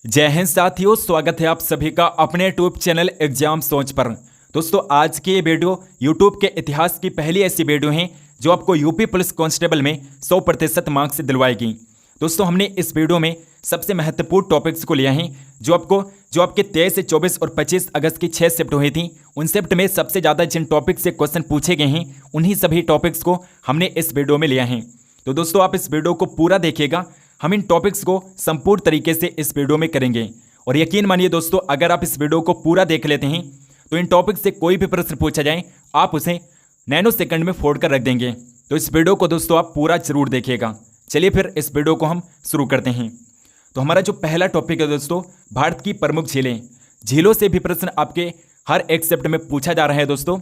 जय हिंद साथियों, स्वागत है आप सभी का अपने यूट्यूब चैनल एग्जाम सोच पर। दोस्तों, आज की ये वीडियो यूट्यूब के इतिहास की पहली ऐसी वीडियो है जो आपको यूपी पुलिस कांस्टेबल में 100% मार्क्स दिलवाएगी। दोस्तों, हमने इस वीडियो में सबसे महत्वपूर्ण टॉपिक्स को लिया है जो आपके 23 से 24 और 25 अगस्त की 6 शिफ्ट हुई थी। उन शिफ्ट में सबसे ज़्यादा जिन टॉपिक से क्वेश्चन पूछे गए हैं उन्हीं सभी टॉपिक्स को हमने इस वीडियो में लिया है। तो दोस्तों, आप इस वीडियो को पूरा देखिएगा। हम इन टॉपिक्स को संपूर्ण तरीके से इस वीडियो में करेंगे और यकीन मानिए दोस्तों, अगर आप इस वीडियो को पूरा देख लेते हैं तो इन टॉपिक से कोई भी प्रश्न पूछा जाए आप उसे नैनो सेकंड में फोड़ कर रख देंगे। तो इस वीडियो को दोस्तों आप पूरा जरूर देखिएगा। चलिए फिर इस वीडियो को हम शुरू करते हैं। तो हमारा जो पहला टॉपिक है दोस्तों, भारत की प्रमुख झीलें। झीलों से भी प्रश्न आपके हर एक शिफ्ट में पूछा जा रहा है। दोस्तों,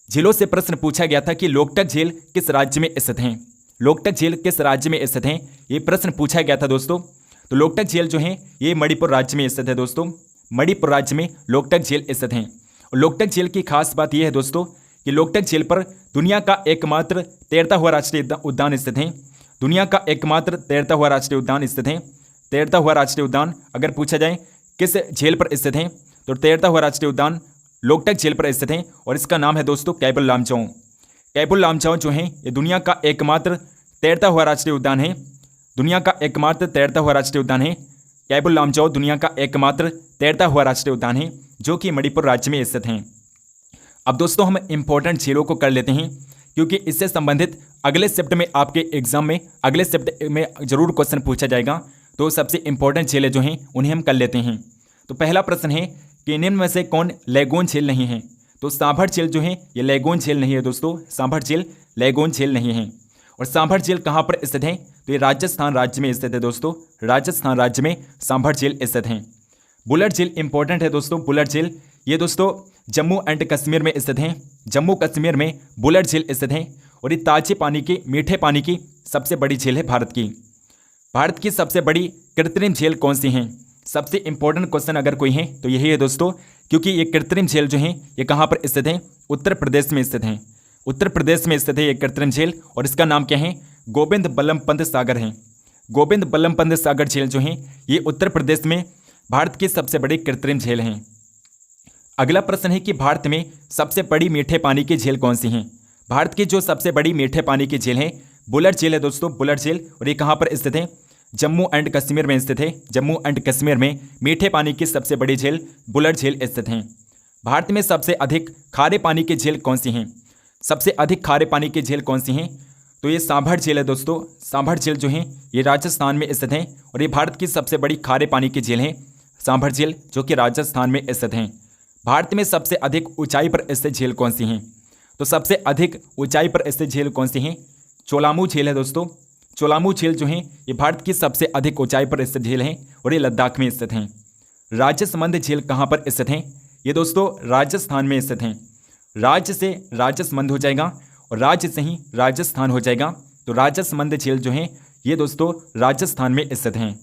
झीलों से प्रश्न पूछा गया था कि लोकटक झील किस राज्य में स्थित है। लोकटक झील किस राज्य में स्थित है, ये प्रश्न पूछा गया था दोस्तों। तो लोकटक झील जो है ये मणिपुर राज्य में स्थित है। दोस्तों, मणिपुर राज्य में लोकटक झील स्थित है। और लोकटक झील की खास बात यह है दोस्तों कि लोकटक झील पर दुनिया का एकमात्र तैरता हुआ राष्ट्रीय उद्यान स्थित है। दुनिया का एकमात्र तैरता हुआ राष्ट्रीय उद्यान स्थित है। तैरता हुआ राष्ट्रीय उद्यान अगर पूछा जाए किस झील पर स्थित है तो तैरता हुआ राष्ट्रीय उद्यान लोकटक झील पर स्थित है और इसका नाम है दोस्तों कैबुल लामजाओ। कैबुल लामजाओ जो है ये दुनिया का एकमात्र तैरता हुआ राष्ट्रीय उद्यान है। दुनिया का एकमात्र तैरता हुआ राष्ट्रीय उद्यान है। कैबुल लामजाओ दुनिया का एकमात्र तैरता हुआ राष्ट्रीय उद्यान है जो कि मणिपुर राज्य में स्थित है। अब दोस्तों, हम इंपॉर्टेंट झीलों को कर लेते हैं क्योंकि इससे संबंधित अगले शिफ्ट में आपके एग्जाम में अगले शिफ्ट में जरूर क्वेश्चन पूछा जाएगा। तो सबसे इंपॉर्टेंट झीलें जो हैं उन्हें हम कर लेते हैं। तो पहला प्रश्न है कि निम्न में से कौन लैगून झील नहीं है। तो सांभर झील जो है ये लैगून झील नहीं है। दोस्तों, सांभर झील लैगून झील नहीं है। और सांभर झील कहाँ पर स्थित है तो ये राजस्थान राज्य में स्थित है। दोस्तों, राजस्थान राज्य में सांभर झील स्थित है। बुलर झील इंपॉर्टेंट है दोस्तों। बुलर झील ये दोस्तों जम्मू एंड कश्मीर में स्थित है। जम्मू कश्मीर में बुलर झील स्थित है और ये ताजे पानी की मीठे पानी की सबसे बड़ी झील है भारत की। भारत की सबसे बड़ी कृत्रिम झील कौन सी है। सबसे इंपॉर्टेंट क्वेश्चन अगर कोई है तो यही है दोस्तों, क्योंकि ये कृत्रिम झील जो है ये कहाँ पर स्थित है, उत्तर प्रदेश में स्थित है। उत्तर प्रदेश में स्थित है ये कृत्रिम झील और इसका नाम क्या है, गोविंद बल्लभ पंत सागर है। गोविंद बल्लभ पंत सागर झील जो है ये उत्तर प्रदेश में भारत की सबसे बड़ी कृत्रिम झील है। अगला प्रश्न है कि भारत में सबसे बड़ी मीठे पानी की झील कौन सी है। भारत की जो सबसे बड़ी मीठे पानी की झील है बुलर झील है दोस्तों, बुलर झील। और ये कहाँ पर स्थित है, जम्मू एंड कश्मीर में स्थित है। जम्मू एंड कश्मीर में मीठे पानी की सबसे बड़ी झील बुलर झील स्थित है। भारत में सबसे अधिक खारे पानी की झील कौन सी है। सबसे अधिक खारे पानी की झील कौन सी है तो ये सांभर झील है दोस्तों। सांभर झील जो है ये राजस्थान में स्थित है और ये भारत की सबसे बड़ी खारे पानी की झील है सांभर झील, जो कि राजस्थान में स्थित है। भारत में सबसे अधिक ऊंचाई पर स्थित झील कौन सी है तो सबसे अधिक ऊंचाई पर स्थित झील कौन सी है, चोलामू झील है दोस्तों। चोलामू झील जो है ये भारत की सबसे अधिक ऊंचाई पर स्थित झील है और ये लद्दाख में स्थित है। राजसमंद झील कहाँ पर स्थित है, ये दोस्तों राजस्थान में स्थित है। राज्य से राजसमंद हो जाएगा और राज्य से ही राजस्थान हो जाएगा। तो राजसमंद झील जो है ये दोस्तों राजस्थान में स्थित है।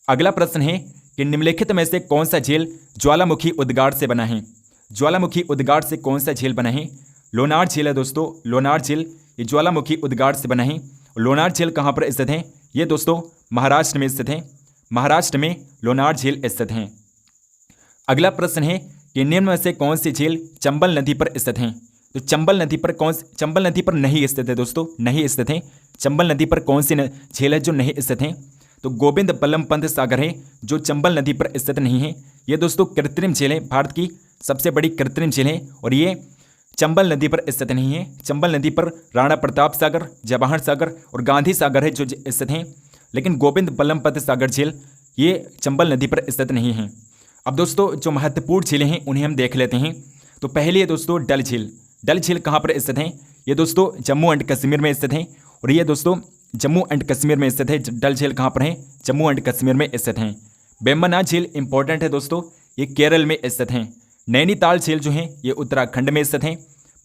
अगला प्रश्न है कि निम्नलिखित में से कौन सा झील ज्वालामुखी उद्गार से बना है। ज्वालामुखी उद्गार से कौन सा झील बना है, लोनार झील है दोस्तों। लोनार झील ये ज्वालामुखी उद्गार से बना है। लोनार झील कहाँ पर स्थित है, ये दोस्तों महाराष्ट्र में स्थित है। महाराष्ट्र में लोनार झील स्थित है। अगला प्रश्न है कि निम्न में से कौन सी झील चंबल नदी पर स्थित है। तो चंबल नदी पर नहीं स्थित है दोस्तों, नहीं स्थित है। चंबल नदी पर कौन सी झील है जो नहीं स्थित है तो गोविंद बल्लभ पंत सागर है जो चंबल नदी पर स्थित नहीं है। ये दोस्तों कृत्रिम झील है, भारत की सबसे बड़ी कृत्रिम झील है और ये चंबल नदी पर स्थित नहीं है। चंबल नदी पर राणा प्रताप सागर, जवाहर सागर और गांधी सागर है जो स्थित हैं, लेकिन गोविंद बल्लभ पंत सागर झील ये चंबल नदी पर स्थित नहीं है। अब दोस्तों, जो महत्वपूर्ण झीलें हैं उन्हें हम देख लेते हैं। तो पहली है दोस्तों डल झील। डल झील कहाँ पर स्थित है, ये दोस्तों जम्मू एंड कश्मीर में स्थित है और ये दोस्तों जम्मू एंड कश्मीर में स्थित है। डल झील कहाँ पर है, जम्मू एंड कश्मीर में स्थित है। वेम्बनाड झील इंपॉर्टेंट है दोस्तों, ये केरल में स्थित है। नैनीताल झील जो है ये उत्तराखंड में स्थित है।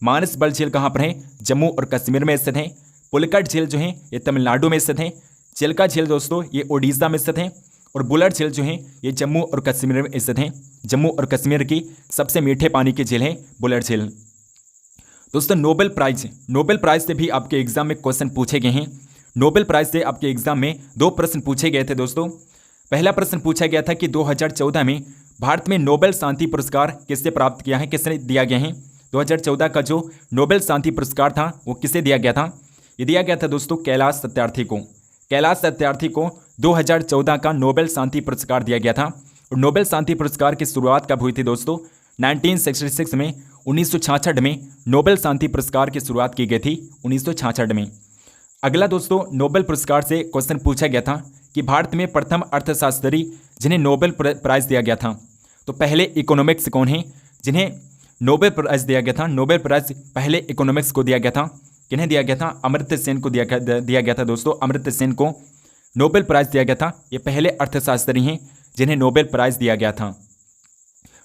मानसबल झील कहाँ पर है, जम्मू और कश्मीर में स्थित है। पुलकट झील जो है ये तमिलनाडु में स्थित है। चिल्का झील दोस्तों ये ओडिशा में स्थित है और बुलर झील जो है ये जम्मू और कश्मीर में स्थित है। जम्मू और कश्मीर की सबसे मीठे पानी की झील है बुलर झील। दोस्तों, नोबेल प्राइज से भी आपके एग्जाम में क्वेश्चन पूछे गए हैं। नोबेल प्राइज से आपके एग्जाम में 2 प्रश्न पूछे गए थे दोस्तों। पहला प्रश्न पूछा गया था कि 2014 में भारत में नोबेल शांति पुरस्कार किससे प्राप्त किया है, किसने दिया गया है। 2014 का जो नोबेल शांति पुरस्कार था वो किसे दिया गया था, ये दिया गया था दोस्तों कैलाश सत्यार्थी को। कैलाश सत्यार्थी को 2014 का नोबेल शांति पुरस्कार दिया गया था। और नोबेल शांति पुरस्कार की शुरुआत कब हुई थी दोस्तों, 1966 में, 1966 में नोबेल शांति पुरस्कार की शुरुआत की गई थी, 1966 में। अगला दोस्तों नोबेल पुरस्कार से क्वेश्चन पूछा गया था कि भारत में प्रथम अर्थशास्त्री जिन्हें नोबेल प्राइज दिया गया था। तो पहले इकोनॉमिक्स कौन है जिन्हें नोबेल प्राइज दिया गया था। नोबेल प्राइज पहले इकोनॉमिक्स को दिया गया था। किन्हें दिया गया था, अमर्त्य सेन को दिया गया था दोस्तों। अमर्त्य सेन को नोबेल प्राइज दिया गया था। ये पहले अर्थशास्त्री हैं जिन्हें नोबेल प्राइज दिया गया था।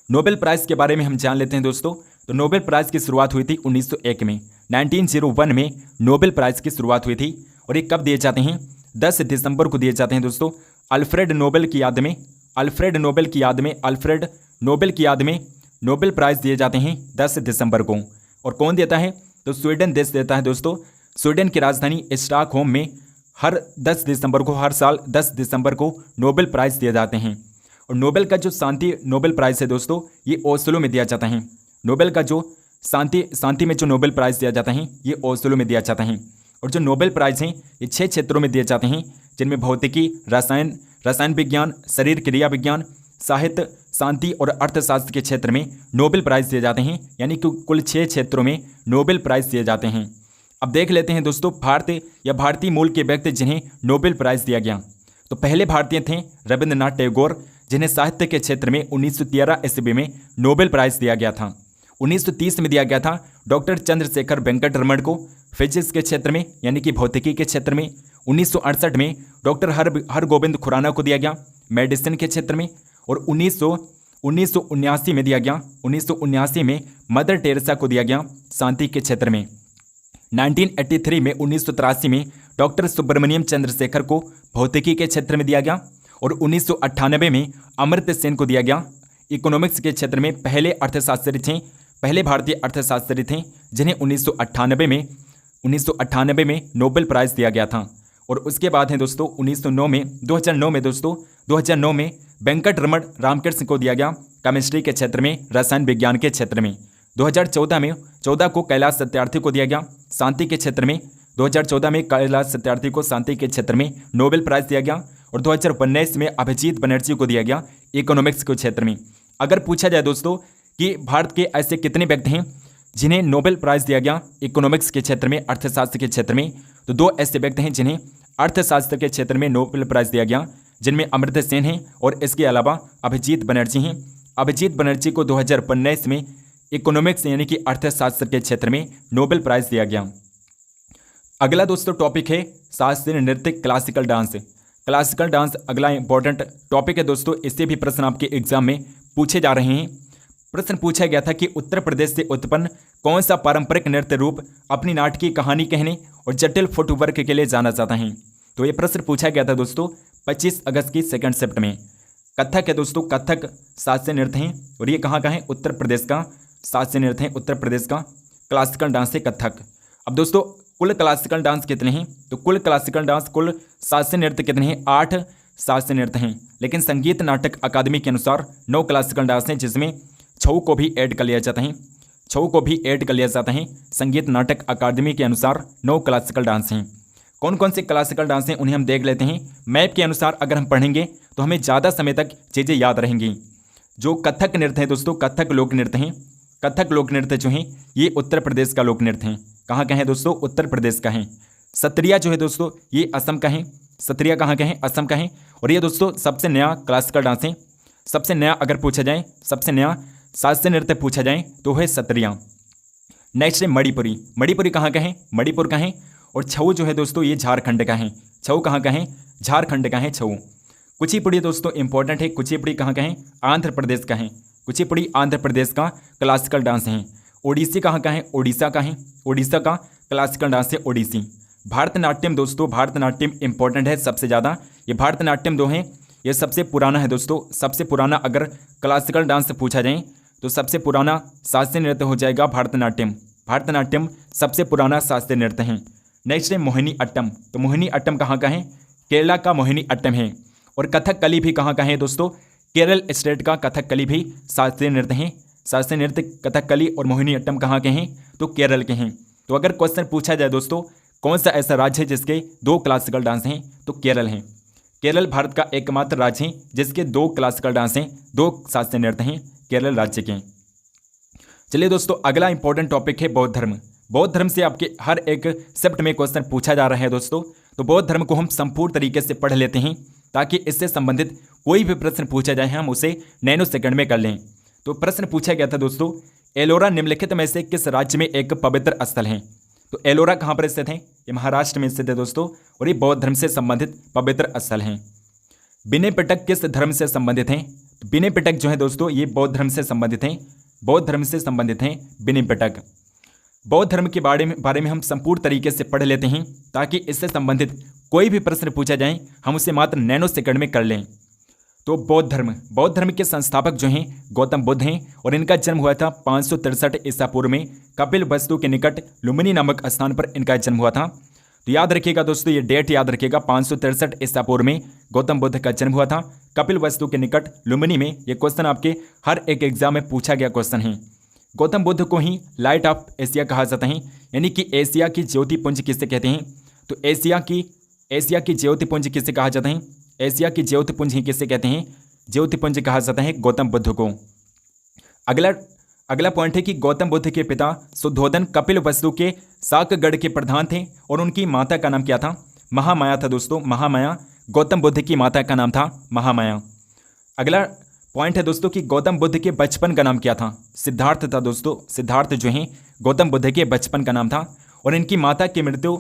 नोबेल प्राइज के बारे में हम जान लेते हैं दोस्तों। तो नोबेल प्राइज की शुरुआत हुई थी 1901 में, 1901 में नोबेल प्राइज की शुरुआत हुई थी। और ये कब दिए जाते हैं, 10 दिसंबर को दिए जाते हैं दोस्तों। अल्फ्रेड नोबेल की याद में, अल्फ्रेड नोबेल की याद में, अल्फ्रेड नोबेल की याद में नोबेल प्राइज दिए जाते हैं 10 दिसंबर को। और कौन देता है, तो स्वीडन देश देता है दोस्तों। स्वीडन की राजधानी स्टॉकहोम में हर 10 दिसंबर को, हर साल 10 दिसंबर को नोबेल प्राइज दिए जाते हैं। और नोबेल का जो शांति नोबेल प्राइज है दोस्तों, ये ओस्लो में दिया जाता है। नोबेल का जो शांति में जो नोबेल प्राइज दिया जाता है, ये ओस्लो में दिया जाता है। और जो नोबेल प्राइज हैं ये 6 क्षेत्रों में दिए जाते हैं, जिनमें भौतिकी, रसायन विज्ञान, शरीर क्रिया विज्ञान, साहित्य, शांति और अर्थशास्त्र के क्षेत्र में नोबेल प्राइज दिए जाते हैं। यानी कि कुल 6 क्षेत्रों में नोबेल प्राइज दिए जाते हैं। अब देख लेते हैं दोस्तों भारत या भारतीय मूल के व्यक्ति जिन्हें नोबेल प्राइज दिया गया। तो पहले भारतीय थे रविंद्रनाथ टैगोर, जिन्हें साहित्य के क्षेत्र में 1913 ईस्वी में नोबेल प्राइज दिया गया था। 1930 में दिया गया था डॉक्टर चंद्रशेखर वेंकट रमन को फिजिक्स के क्षेत्र में, यानी कि भौतिकी के क्षेत्र में। 1968 में डॉक्टर हरगोविंद खुराना को दिया गया मेडिसिन के क्षेत्र में। और 1979 में दिया गया, 1979 में मदर टेरेसा को दिया गया शांति के क्षेत्र में। 1983 में, 1983 में डॉक्टर सुब्रमण्यम चंद्रशेखर को भौतिकी के क्षेत्र में दिया गया। और 1998 में अमर्त्य सेन को दिया गया इकोनॉमिक्स के क्षेत्र में। पहले अर्थशास्त्री थे, पहले भारतीय अर्थशास्त्री थे जिन्हें 1998 में नोबेल प्राइज दिया गया था। और उसके बाद है दोस्तों 2009 में वेंकट रमन रामकृष्ण को दिया गया केमिस्ट्री के क्षेत्र में, रसायन विज्ञान के क्षेत्र में। 2014 को कैलाश सत्यार्थी को दिया गया शांति के क्षेत्र में। 2014 में कैलाश सत्यार्थी को शांति के क्षेत्र में नोबेल प्राइज दिया गया। और 2019 में अभिजीत बनर्जी को दिया गया इकोनॉमिक्स के क्षेत्र में। अगर पूछा जाए दोस्तों कि भारत के ऐसे कितने व्यक्ति हैं जिन्हें नोबेल प्राइज दिया गया इकोनॉमिक्स के क्षेत्र में, अर्थशास्त्र के क्षेत्र में, तो 2 ऐसे व्यक्ति हैं जिन्हें अर्थशास्त्र के क्षेत्र में नोबेल प्राइज दिया गया, जिनमें अमर्त्य सेन हैं और इसके अलावा अभिजीत बनर्जी हैं। अभिजीत बनर्जी को 2019 में इकोनॉमिक्स यानी कि अर्थशास्त्र के क्षेत्र में नोबेल प्राइज दिया गया। अगला दोस्तों टॉपिक है शास्त्रीय नृत्य, क्लासिकल डांस। क्लासिकल डांस अगला इंपॉर्टेंट टॉपिक है दोस्तों। इससे भी प्रश्न आपके एग्जाम में पूछे जा रहे हैं। प्रश्न पूछा गया था कि उत्तर प्रदेश से उत्पन्न कौन सा पारंपरिक नृत्य रूप अपनी नाटकीय कहानी कहने और जटिल फुटवर्क के लिए जाना जाता है। तो ये प्रश्न पूछा गया था दोस्तों 25 अगस्त की सेकंड शिफ्ट में। कथक है दोस्तों, कथक शास्त्रीय नृत्य है और ये कहाँ का है, उत्तर प्रदेश का शास्त्रीय नृत्य है, उत्तर प्रदेश का क्लासिकल डांस है कथक। अब दोस्तों कुल क्लासिकल डांस कितने हैं, तो कुल क्लासिकल डांस कुल शास्त्रीय नृत्य कितने हैं, 8 शास्त्रीय नृत्य हैं। लेकिन संगीत नाटक अकादमी के अनुसार 9 क्लासिकल डांस हैं, जिसमें छऊ को भी ऐड कर लिया जाता है, छऊ को भी ऐड कर लिया जाता है। संगीत नाटक अकादमी के अनुसार 9 क्लासिकल डांस हैं। कौन कौन से क्लासिकल डांस हैं उन्हें हम देख लेते हैं। मैप के अनुसार अगर हम पढ़ेंगे तो हमें ज़्यादा समय तक चीज़ें याद रहेंगी। जो कथक नृत्य है दोस्तों, कथक लोक नृत्य हैं। कथक लोक नृत्य जो हैं ये उत्तर प्रदेश का लोक नृत्य हैं। कहाँ का है दोस्तों, उत्तर प्रदेश का है। सत्रिया जो है दोस्तों ये असम का है। सत्रिया कहाँ का है, असम का है। और ये दोस्तों सबसे नया क्लासिकल डांस है। सबसे नया अगर पूछा जाए, सबसे नया शास्त्रीय नृत्य पूछा जाए तो है सत्रिया। नेक्स्ट है मणिपुरी। मणिपुरी कहाँ का है, मणिपुर का है। और छऊ जो है दोस्तों ये झारखंड का है। छऊ कहाँ का है, झारखंड का है छऊ। कुचिपुड़ी दोस्तों इंपॉर्टेंट है। कुचिपुड़ी कहाँ का है, आंध्र प्रदेश का है। कुचिपुड़ी आंध्र प्रदेश का क्लासिकल डांस है। ओडिसी कहाँ का है, ओडिशा का है। ओडिशा का क्लासिकल डांस है ओडिसी। भारतनाट्यम दोस्तों, भारतनाट्यम इंपॉर्टेंट है सबसे ज़्यादा। ये भारतनाट्यम जो है ये सबसे पुराना है दोस्तों। सबसे पुराना अगर क्लासिकल डांस से पूछा जाए तो सबसे पुराना शास्त्रीय नृत्य हो जाएगा भारतनाट्यम। भारतनाट्यम सबसे पुराना शास्त्रीय नृत्य है। नेक्स्ट है मोहिनी अट्टम। तो मोहिनी अट्टम कहाँ का है, केरला का मोहिनी अट्टम है। और कथकली भी कहाँ का है दोस्तों? केरल स्टेट का कथकली भी शास्त्रीय नृत्य है। शास्त्रीय नृत्य कथकली और मोहिनीअट्टम कहाँ के हैं? तो केरल के हैं। तो अगर क्वेश्चन पूछा जाए दोस्तों कौन सा ऐसा राज्य है जिसके 2 क्लासिकल डांस हैं, तो केरल हैं। केरल भारत का एकमात्र राज्य है जिसके 2 क्लासिकल डांस हैं, 2 शास्त्रीय नृत्य हैं केरल राज्य के। चलिए दोस्तों, अगला इंपॉर्टेंट टॉपिक है बौद्ध धर्म। बौद्ध धर्म से आपके हर एक शिफ्ट में क्वेश्चन पूछा जा रहा है दोस्तों। तो बौद्ध धर्म को हम संपूर्ण तरीके से पढ़ लेते हैं ताकि इससे संबंधित कोई भी प्रश्न पूछा जाए हम उसे नैनो सेकंड में कर लें। तो प्रश्न पूछा गया था दोस्तों, एलोरा निम्नलिखित में से किस राज्य में एक पवित्र स्थल है? तो एलोरा कहाँ पर स्थित है? ये महाराष्ट्र में स्थित है दोस्तों, और ये बौद्ध धर्म से संबंधित पवित्र स्थल हैं। विनय पिटक किस धर्म से संबंधित हैं? विनय पिटक जो है दोस्तों ये बौद्ध धर्म से संबंधित हैं। बौद्ध धर्म से संबंधित हैं विनय पिटक। बौद्ध धर्म के बारे में हम संपूर्ण तरीके से पढ़ लेते हैं ताकि इससे संबंधित कोई भी प्रश्न पूछा जाए हम उसे मात्र नैनो सेकंड में कर लें। तो बौद्ध धर्म के संस्थापक जो हैं गौतम बुद्ध हैं और इनका जन्म हुआ था 563 ईसा पूर्व में कपिल वस्तु के निकट लुम्बिनी नामक स्थान पर इनका जन्म हुआ था। तो याद रखिएगा दोस्तों, ये डेट याद रखिएगा, 563 ईसा पूर्व में गौतम बुद्ध का जन्म हुआ था कपिल वस्तु के निकट लुम्बिनी में। ये क्वेश्चन आपके हर एक एग्जाम में पूछा गया क्वेश्चन है। गौतम बुद्ध को ही लाइट ऑफ एशिया कहा जाता है, यानी कि एशिया की ज्योति पुंज किसे कहते हैं? तो एशिया की ज्योति पुंज किसे कहा जाता है? एशिया की ज्योति पुंज ही किसे कहते हैं? ज्योति पुंज कहा जाता है गौतम बुद्ध को। अगला पॉइंट है कि गौतम बुद्ध के पिता शुद्धोधन कपिल वस्तु के शाकगढ़ के प्रधान थे और उनकी माता का नाम क्या था? महामाया था दोस्तों, महामाया। गौतम बुद्ध की माता का नाम था महामाया। अगला पॉइंट है दोस्तों कि गौतम बुद्ध के बचपन का नाम क्या था? सिद्धार्थ था दोस्तों। सिद्धार्थ जो है गौतम बुद्ध के बचपन का नाम था और इनकी माता की मृत्यु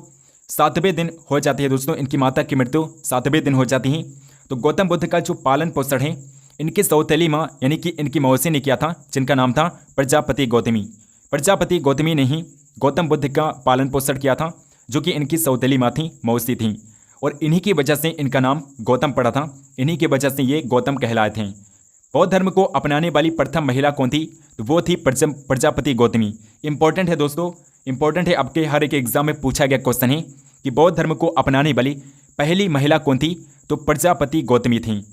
7वें दिन हो जाती है दोस्तों। इनकी माता की मृत्यु 7वें दिन हो जाती है। तो गौतम बुद्ध का जो पालन पोषण है इनकी सौतेली माँ यानी कि इनकी मौसी ने किया था, जिनका नाम था प्रजापति गौतमी। प्रजापति गौतमी ने ही गौतम बुद्ध का पालन पोषण किया था, जो कि इनकी सौतेली माँ थी, मौसी थी, और इन्हीं की वजह से इनका नाम गौतम पड़ा था। इन्हीं की वजह से ये गौतम कहलाए थे। बौद्ध धर्म को अपनाने वाली प्रथम महिला कौन थी? तो वो थी प्रजापति गौतमी। इंपॉर्टेंट है दोस्तों, इंपॉर्टेंट है, आपके हर एक एग्जाम में पूछा गया क्वेश्चन है कि बौद्ध धर्म को अपनाने वाली पहली महिला कौन थी? तो प्रजापति गौतमी थी।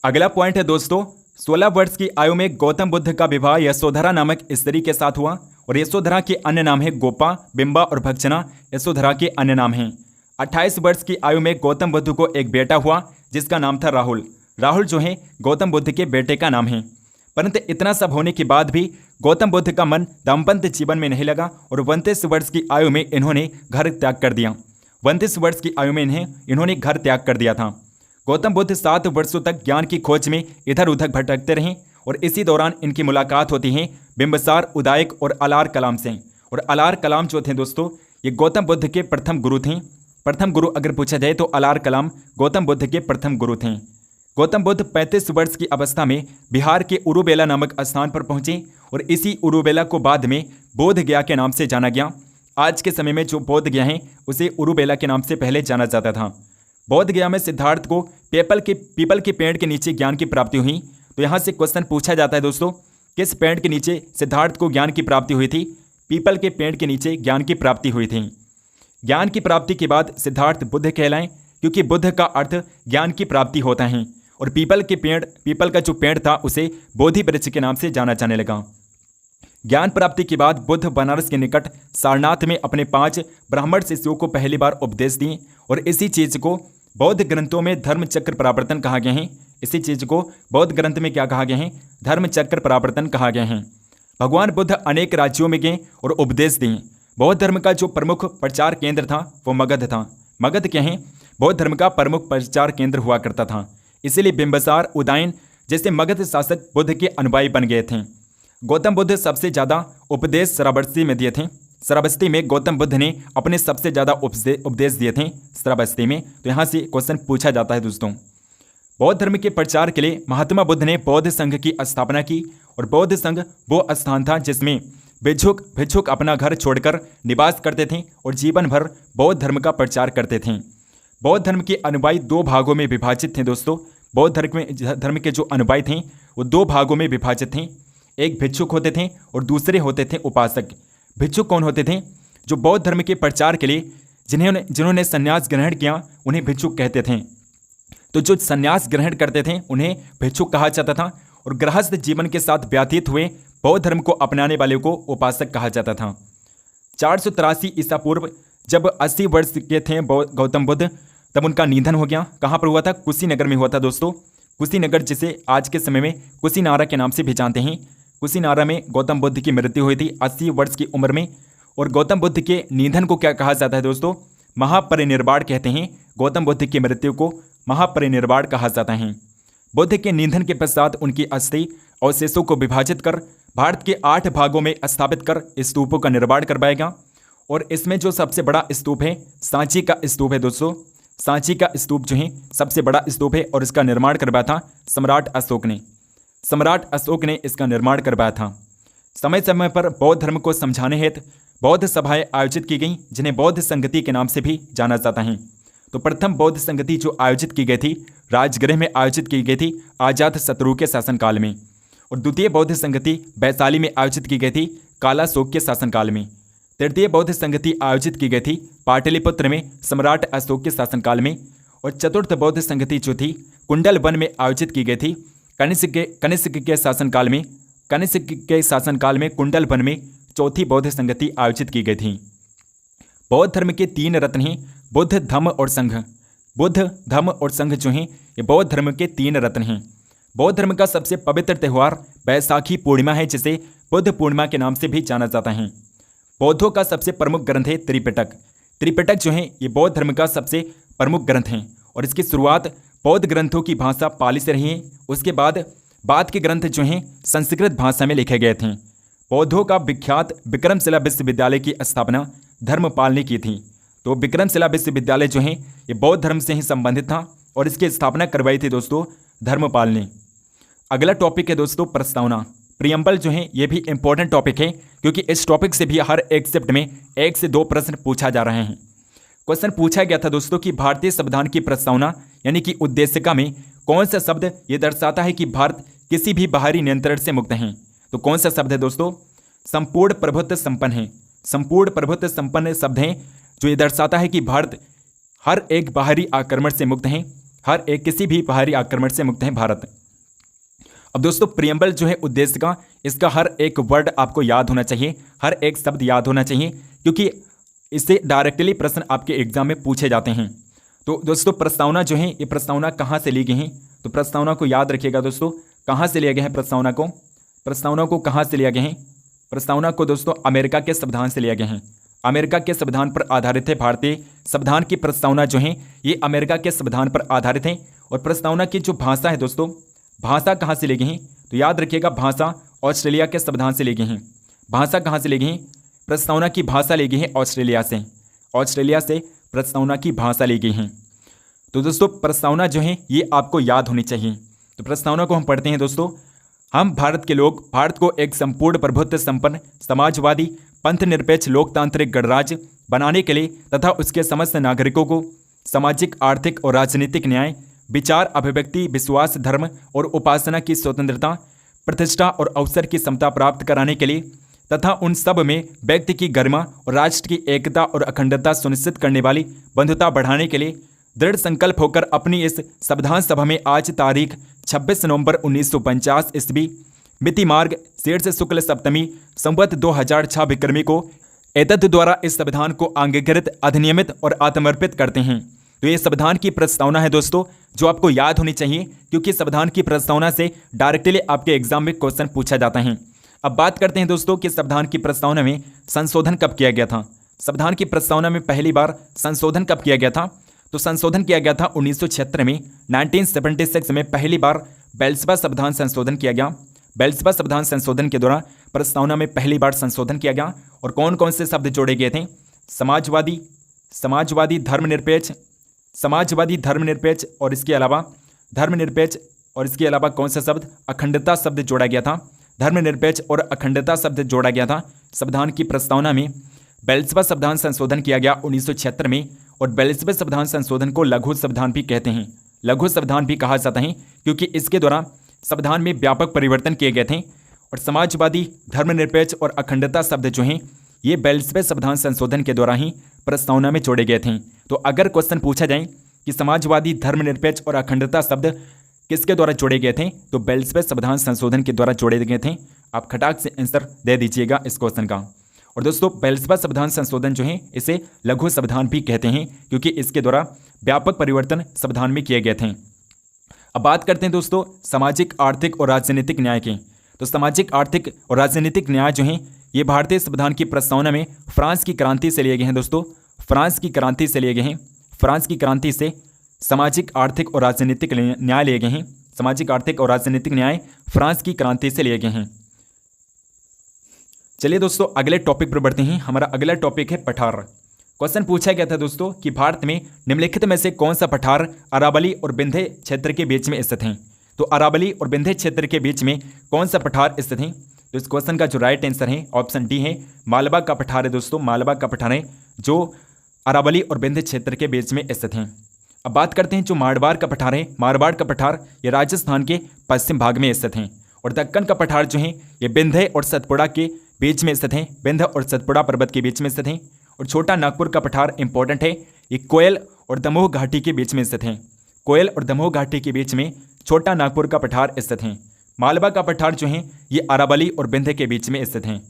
अगला पॉइंट है दोस्तों, 16 वर्ष की आयु में गौतम बुद्ध का विवाह यशोधरा नामक स्त्री के साथ हुआ और यशोधरा के अन्य नाम है गोपा, बिंबा और भक्षना। यशोधरा के अन्य नाम हैं। 28 वर्ष की आयु में गौतम बुद्ध को एक बेटा हुआ जिसका नाम था राहुल। राहुल जो है गौतम बुद्ध के बेटे का नाम है। परंतु इतना सब होने के बाद भी गौतम बुद्ध का मन दाम्पत्य जीवन में नहीं लगा और 29 वर्ष की आयु में इन्होंने घर त्याग कर दिया। 29 वर्ष की आयु में इन्होंने घर त्याग कर दिया था। गौतम बुद्ध 7 वर्षों तक ज्ञान की खोज में इधर उधर भटकते रहे और इसी दौरान इनकी मुलाकात होती है बिंबिसार, उदायक और अलार कलाम से। और अलार कलाम जो थे दोस्तों ये गौतम बुद्ध के प्रथम गुरु थे। प्रथम गुरु अगर पूछा जाए तो अलार कलाम गौतम बुद्ध के प्रथम गुरु थे। गौतम बुद्ध 35 वर्ष की अवस्था में बिहार के उरुबेला नामक स्थान पर पहुंचे और इसी उरुबेला को बाद में बोध गया के नाम से जाना गया। आज के समय में जो बोध गया है उसे उरुबेला के नाम से पहले जाना जाता था। बोध गया में सिद्धार्थ को पीपल के पेड़ के नीचे ज्ञान की प्राप्ति हुई। तो यहाँ से क्वेश्चन पूछा जाता है दोस्तों, किस पेड़ के नीचे सिद्धार्थ को ज्ञान की प्राप्ति हुई थी? पीपल के पेड़ के नीचे ज्ञान की प्राप्ति हुई थी। ज्ञान की प्राप्ति के बाद सिद्धार्थ बुद्ध कहलाए, क्योंकि बुद्ध का अर्थ ज्ञान की प्राप्ति होता है और पीपल का जो पेड़ था उसे बोधि वृक्ष के नाम से जाना जाने लगा। ज्ञान प्राप्ति के बाद बुद्ध बनारस के निकट सारनाथ में अपने 5 ब्राह्मण शिष्यों को पहली बार उपदेश दिए और इसी चीज को बौद्ध ग्रंथों में धर्मचक्र परावर्तन कहा गया है। इसी चीज को बौद्ध ग्रंथ में क्या कहा गया है? धर्मचक्र परावर्तन कहा गया है। भगवान बुद्ध अनेक राज्यों में गए और उपदेश दिए। बौद्ध धर्म का जो प्रमुख प्रचार केंद्र था वो मगध था। मगध क्या है? बौद्ध धर्म का प्रमुख प्रचार केंद्र हुआ करता था। इसीलिए बिंबिसार, उदयन जैसे मगध शासक बुद्ध के अनुयायी बन गए थे। गौतम बुद्ध सबसे ज़्यादा उपदेश श्रावस्ती में दिए थे। श्रावस्ती में गौतम बुद्ध ने अपने सबसे ज़्यादा उपदेश दिए थे श्रावस्ती में। तो यहाँ से क्वेश्चन पूछा जाता है दोस्तों। बौद्ध धर्म के प्रचार के लिए महात्मा बुद्ध ने बौद्ध संघ की स्थापना की और बौद्ध संघ वो स्थान था जिसमें भिक्षुक अपना घर छोड़कर निवास करते थे और जीवन भर बौद्ध धर्म का प्रचार करते थे। बौद्ध धर्म के अनुयायी 2 भागों में विभाजित थे दोस्तों। बौद्ध धर्म के जो अनुयायी थे वो 2 भागों में विभाजित थे। एक भिक्षुक होते थे और दूसरे होते थे उपासक। भिक्षुक कौन होते थे? जो बौद्ध धर्म के प्रचार के लिए जिन्होंने संन्यास ग्रहण किया उन्हें भिक्षुक कहते थे। तो जो संन्यास ग्रहण करते थे उन्हें भिक्षुक कहा जाता था, और गृहस्थ जीवन के साथ व्यतीत हुए बौद्ध धर्म को अपनाने वाले को उपासक कहा जाता था। 483 ईसा पूर्व जब 80 वर्ष के थे गौतम बुद्ध, तब उनका निधन हो गया। कहाँ पर हुआ था? कुशीनगर में हुआ था दोस्तों। कुशीनगर, जिसे आज के समय में कुशीनारा के नाम से भी जानते हैं, कुशीनारा में गौतम बुद्ध की मृत्यु हुई थी 80 वर्ष की उम्र में। और गौतम बुद्ध के निधन को क्या कहा जाता है दोस्तों? महापरिनिर्वाण कहते हैं। गौतम बुद्ध की मृत्यु को महापरिनिर्वाण कहा जाता है। बुद्ध के निधन के पश्चात उनकी अस्थि अवशेषों को विभाजित कर भारत के 8 भागों में स्थापित कर स्तूपों का निर्माण करवाएगा। और इसमें जो सबसे बड़ा स्तूप है सांची का स्तूप है दोस्तों। सांची का स्तूप जो है सबसे बड़ा स्तूप है, और इसका निर्माण करवाया था सम्राट अशोक ने। सम्राट अशोक ने इसका निर्माण करवाया था। समय समय पर बौद्ध धर्म को समझाने हेतु बौद्ध सभाएं आयोजित की गई, जिन्हें बौद्ध संगति के नाम से भी जाना जाता है। तो प्रथम बौद्ध संगति जो आयोजित की गई थी राजगृह में आयोजित की गई थी अजात शत्रु के शासनकाल में। और द्वितीय बौद्ध संगति वैशाली में आयोजित की गई थी कालाशोक के शासनकाल में। तृतीय बौद्ध संगति आयोजित की गई थी पाटलिपुत्र में सम्राट अशोक के शासनकाल में। और चतुर्थ बौद्ध संगति जो थी कुंडल वन में आयोजित की गई थी कनिष्क के शासनकाल में। कनिष्क के शासनकाल में कुंडल वन में चौथी बौद्ध संगति आयोजित की गई थी। बौद्ध धर्म के 3 रत्न हैं, बुद्ध, धम्म और संघ। बुद्ध, धम्म और संघ जो हैं ये बौद्ध धर्म के 3 रत्न हैं। बौद्ध धर्म का सबसे पवित्र त्यौहार बैसाखी पूर्णिमा है, जिसे बुद्ध पूर्णिमा के नाम से भी जाना जाता है। बौद्धों का सबसे प्रमुख ग्रंथ है त्रिपिटक। त्रिपिटक जो है ये बौद्ध धर्म का सबसे प्रमुख ग्रंथ है, और इसकी शुरुआत बौद्ध ग्रंथों की भाषा पाली से रही है। उसके बाद के ग्रंथ जो हैं संस्कृत भाषा में लिखे गए थे। बौद्धों का विख्यात विक्रमशिला विश्वविद्यालय की स्थापना धर्मपाल ने की थी। तो विक्रमशिला विश्वविद्यालय जो है ये बौद्ध धर्म से ही संबंधित था, और इसकी स्थापना करवाई थी दोस्तों धर्मपाल ने। अगला टॉपिक है दोस्तों प्रस्तावना। प्रियम्बल जो है ये भी इंपॉर्टेंट टॉपिक है, क्योंकि इस टॉपिक से भी हर एक शिफ्ट में 1 से 2 प्रश्न पूछा जा रहे हैं। क्वेश्चन पूछा गया था दोस्तों कि भारतीय संविधान की प्रस्तावना यानी कि उद्देशिका में कौन सा शब्द ये दर्शाता है कि भारत किसी भी बाहरी नियंत्रण से मुक्त है? तो कौन सा शब्द है दोस्तों? संपूर्ण प्रभुत्व संपन्न है। संपूर्ण प्रभुत्व संपन्न शब्द है जो ये दर्शाता है कि भारत हर एक बाहरी आक्रमण से मुक्त है। हर एक किसी भी बाहरी आक्रमण से मुक्त है भारत। अब दोस्तों प्रियम्बल जो है उद्देशिका, इसका हर एक वर्ड आपको याद होना चाहिए, हर एक शब्द याद होना चाहिए, क्योंकि इससे डायरेक्टली प्रश्न आपके एग्जाम में पूछे जाते हैं। तो दोस्तों प्रस्तावना जो है ये प्रस्तावना कहाँ से ली गई है? तो प्रस्तावना को याद रखिएगा दोस्तों, कहाँ से लिया गया है प्रस्तावना को? प्रस्तावना को कहाँ से लिया गया है? प्रस्तावना को दोस्तों अमेरिका के संविधान से लिया गया है। अमेरिका के संविधान पर आधारित है। भारतीय संविधान की प्रस्तावना जो है ये अमेरिका के संविधान पर आधारित है। और प्रस्तावना की जो भाषा है दोस्तों, भाषा कहाँ से ली गई है? तो याद रखिएगा भाषा ऑस्ट्रेलिया के संविधान से ली गई है। भाषा कहाँ से ली गई है? प्रस्तावना की भाषा ली गई है ऑस्ट्रेलिया से। ऑस्ट्रेलिया से प्रस्तावना की भाषा ली गई है। तो दोस्तों प्रस्तावना जो है ये आपको याद होनी चाहिए। तो प्रस्तावना को हम पढ़ते हैं दोस्तों। हम भारत के लोग भारत को एक संपूर्ण प्रभुत्व संपन्न समाजवादी पंथ निरपेक्ष लोकतांत्रिक गणराज्य बनाने के लिए तथा उसके समस्त नागरिकों को सामाजिक, आर्थिक और राजनीतिक न्याय, विचार, अभिव्यक्ति, विश्वास, धर्म और उपासना की स्वतंत्रता, प्रतिष्ठा और अवसर की समता प्राप्त कराने के लिए तथा उन सब में व्यक्ति की गरिमा और राष्ट्र की एकता और अखंडता सुनिश्चित करने वाली बंधुता बढ़ाने के लिए दृढ़ संकल्प होकर अपनी इस संविधान सभा में आज तारीख 26 नवंबर 1950 ईस्वी मिति मार्ग शीर्ष शुक्ल सप्तमी संवत 2006 विक्रमी को एतद द्वारा इस संविधान को अंगीकृत, अधिनियमित और आत्मर्पित करते हैं। तो ये संविधान की प्रस्तावना है दोस्तों, जो आपको याद होनी चाहिए, क्योंकि संविधान की प्रस्तावना से डायरेक्टली आपके एग्जाम में क्वेश्चन पूछा जाता है। अब बात करते हैं दोस्तों कि संविधान की प्रस्तावना में संशोधन कब किया गया था। संविधान की प्रस्तावना में पहली बार संशोधन कब किया गया था? तो संशोधन किया गया था 1976 में। 1976 में पहली बार बेल्सबा संविधान संशोधन किया गया। बेल्सबा संविधान संशोधन के दौरान प्रस्तावना में पहली बार संशोधन किया गया। और कौन कौन से शब्द जोड़े गए थे? समाजवादी, धर्मनिरपेक्ष और इसके अलावा धर्मनिरपेक्ष और इसके अलावा कौन सा शब्द? अखंडता शब्द जोड़ा गया था। धर्मनिरपेक्ष और अखंडता शब्द जोड़ा गया था संविधान की प्रस्तावना में। बेल्सबा संविधान संशोधन किया गया 1976 में। और बेल्सबा संविधान संशोधन को लघु संविधान भी कहते हैं। लघु संविधान भी कहा जाता है, क्योंकि इसके द्वारा संविधान में व्यापक परिवर्तन किए गए थे। और समाजवादी, धर्मनिरपेक्ष और अखंडता शब्द जो हैं ये बेल्सबा संविधान संशोधन के द्वारा ही प्रस्तावना में जोड़े गए थे। तो अगर क्वेश्चन पूछा जाए कि समाजवादी, धर्मनिरपेक्ष और अखंडता शब्द किसके द्वारा जोड़े गए थे? तो 42वें संविधान संशोधन के द्वारा जोड़े गए थे। आप खटाक से आंसर दे दीजिएगा इस क्वेश्चन का। और दोस्तों 42वां संविधान संशोधन जो है इसे लघु संविधान भी कहते हैं, क्योंकि इसके द्वारा व्यापक परिवर्तन संविधान में किए गए थे। अब बात करते हैं दोस्तों सामाजिक, आर्थिक और राजनीतिक न्याय की। तो सामाजिक, आर्थिक और राजनीतिक न्याय जो हैं ये भारतीय संविधान की प्रस्तावना में फ्रांस की क्रांति से लिए गए हैं दोस्तों। फ्रांस की क्रांति से लिए गए हैं। फ्रांस की क्रांति से सामाजिक, आर्थिक और राजनीतिक न्याय लिए गए हैं। सामाजिक, आर्थिक और राजनीतिक न्याय फ्रांस की क्रांति से लिए गए हैं। चलिए दोस्तों अगले टॉपिक पर बढ़ते हैं। हमारा अगला टॉपिक है पठार। क्वेश्चन पूछा गया था दोस्तों कि भारत में निम्नलिखित में से कौन सा पठार अरावली और विंध्य क्षेत्र के बीच में स्थित है? तो अरावली और विंध्य क्षेत्र के बीच में कौन सा पठार स्थित है? तो इस क्वेश्चन का जो राइट आंसर है ऑप्शन डी है, मालवा का पठार है दोस्तों। मालवा का पठार है जो अरावली और विंध्य क्षेत्र के बीच में स्थित है। अब बात करते हैं जो मारवाड़ का पठार है। मारवाड़ का पठार ये राजस्थान के पश्चिम भाग में स्थित है। और दक्कन का पठार जो है ये विंध्य और सतपुड़ा के बीच में स्थित है। विंध्य और सतपुड़ा पर्वत के बीच में स्थित है। और छोटा नागपुर का पठार इंपॉर्टेंट है, ये कोयल और दमोह घाटी के बीच में स्थित है। कोयल और दमोह घाटी के बीच में छोटा नागपुर का पठार स्थित है। मालवा का पठार जो है ये अरावली और विंध्य के बीच में स्थित है।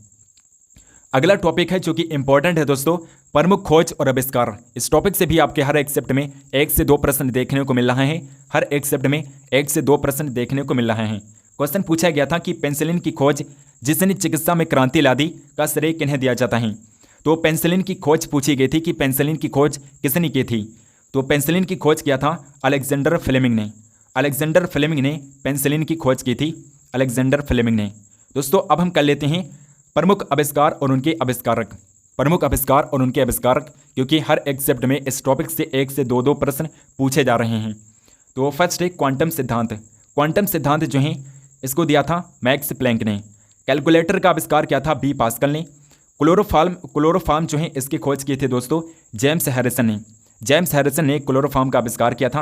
अगला टॉपिक है जो कि इंपॉर्टेंट है दोस्तों, प्रमुख खोज और आविष्कार। इस टॉपिक से भी आपके हर एक शिफ्ट में 1 से 2 प्रश्न देखने को मिल रहे हैं। हर एक शिफ्ट में 1 से 2 प्रश्न देखने को मिल रहे हैं। क्वेश्चन पूछा गया था कि पेनिसिलिन की खोज जिसने चिकित्सा में क्रांति ला दी का श्रेय किन्हें दिया जाता है? तो पेनिसिलिन की खोज पूछी गई थी कि पेनिसिलिन की खोज किसने की थी? तो पेनिसिलिन की खोज किया था अलेक्जेंडर फ्लेमिंग ने। अलेक्जेंडर फ्लेमिंग ने पेनिसिलिन की खोज की थी। अलेक्जेंडर फ्लेमिंग ने। दोस्तों अब हम कर लेते हैं प्रमुख आविष्कार और उनके आविष्कारक। प्रमुख आविष्कार और उनके आविष्कारक, क्योंकि हर एक शिफ्ट में इस टॉपिक से 1 से 2 प्रश्न पूछे जा रहे हैं। तो फर्स्ट है क्वांटम सिद्धांत। क्वांटम सिद्धांत जो है इसको दिया था मैक्स प्लैंक ने। कैलकुलेटर का आविष्कार किया था बी पास्कल ने। क्लोरोफॉर्म जो है इसकी खोज की थी दोस्तों जेम्स हैरिसन ने। जेम्स हैरिसन ने क्लोरोफॉर्म का आविष्कार किया था।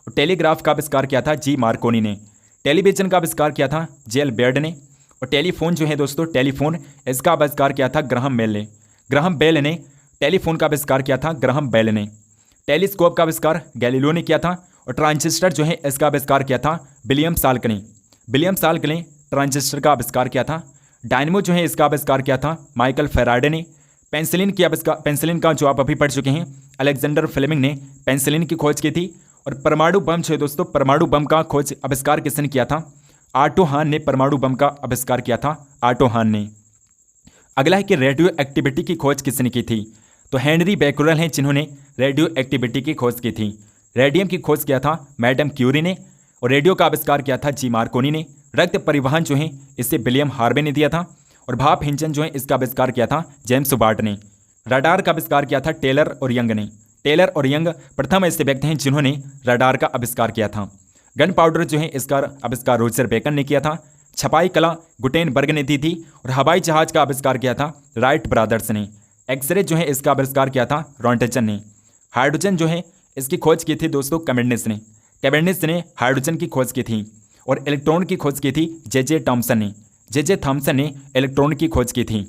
और टेलीग्राफ का आविष्कार किया था जी मार्कोनी ने। टेलीविजन का आविष्कार किया था जेल बेर्ड ने। और टेलीफोन जो है दोस्तों टेलीफोन इसका आविष्कार किया था ग्राहम बेल ने। ग्राहम बेल ने टेलीफोन का आविष्कार किया था ग्राहम बेल ने। टेलीस्कोप का आविष्कार गैलीलियो ने किया था। और ट्रांजिस्टर जो है इसका आविष्कार किया था विलियम साल्क ने। विलियम साल्क ने ट्रांजिस्टर का आविष्कार किया था। डायनमो जो है इसका आविष्कार किया था माइकल फेराडे ने। पेनिसिलिन का जो आप अभी पढ़ चुके हैं अलेक्जेंडर फ्लेमिंग ने पेनिसिलिन की खोज की थी। और परमाणु बम जो है दोस्तों परमाणु बम का खोज आविष्कार किसने किया था? ऑटो हान ने परमाणु बम का आविष्कार किया था। ऑटो हान ने। अगला है कि रेडियो एक्टिविटी की खोज किसने की थी? तो हेनरी बैकुरल हैं जिन्होंने रेडियो एक्टिविटी की खोज की थी। रेडियम की खोज किया था मैडम क्यूरी ने। और रेडियो का आविष्कार किया था जी मार्कोनी ने। रक्त परिवहन जो है इसे विलियम हार्वे ने दिया था। और भाप इंजन जो है इसका आविष्कार किया था जेम्स वाट ने। रडार का आविष्कार किया था टेलर और यंग ने। टेलर और यंग प्रथम ऐसे व्यक्ति हैं जिन्होंने रडार का आविष्कार किया था। गन पाउडर जो है इसका आविष्कार रोजर बेकन ने किया था। छपाई कला गुटेनबर्ग ने दी थी। और हवाई जहाज का आविष्कार किया था राइट ब्रदर्स ने। एक्सरे जो है इसका आविष्कार किया था रॉन्टजन ने। हाइड्रोजन जो है इसकी खोज की थी दोस्तों कैवेंडिश ने। कैवेंडिश ने हाइड्रोजन की खोज की थी। और इलेक्ट्रॉन की खोज की थी जे थॉमसन ने। जे थॉमसन ने इलेक्ट्रॉन की खोज की थी।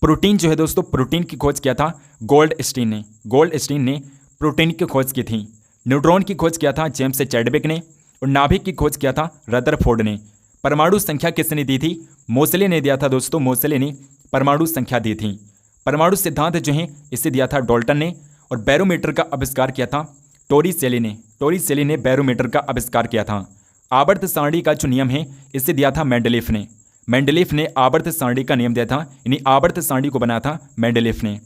प्रोटीन जो है दोस्तों प्रोटीन की खोज किया था गोल्डस्टीन ने। गोल्डस्टीन ने प्रोटीन की खोज की थी। न्यूट्रॉन की खोज किया था जेम्स चैडविक ने। और नाभिक की खोज किया था रदरफोर्ड ने। परमाणु संख्या किसने दी थी? मोसले ने दिया था दोस्तों। मोसले ने परमाणु संख्या दी थी। परमाणु सिद्धांत जो है इसे दिया था डॉल्टन ने। और बैरोमीटर का आविष्कार किया था टोरिसेली ने। टोरिसेली ने बैरोमीटर का आविष्कार किया था। आवर्त सारणी का जो नियम है इसे दिया था मेंडलीफ ने। मेंडलीफ ने आवर्त सारणी का नियम दिया था, यानी आवर्त सारणी को बनाया था मेंडलीफ ने।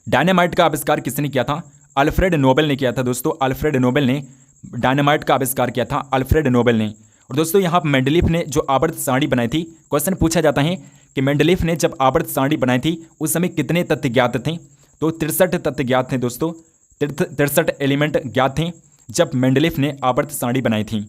डायनामाइट का आविष्कार किसने किया था? अल्फ्रेड नोबेल ने किया था दोस्तों। अल्फ्रेड नोबेल ने डायनामाइट का आविष्कार किया था। अल्फ्रेड नोबेल ने। और दोस्तों यहाँ पर मेंडलीफ ने जो आवर्त सारणी बनाई थी, क्वेश्चन पूछा जाता है कि मेंडलीफ ने जब आवर्त सारणी बनाई थी उस समय कितने तथ्य ज्ञात थे? तो 63 तथ्य ज्ञात थे दोस्तों। 63 एलिमेंट ज्ञात थे जब मेंडलीफ ने आवर्त सारणी बनाई थी।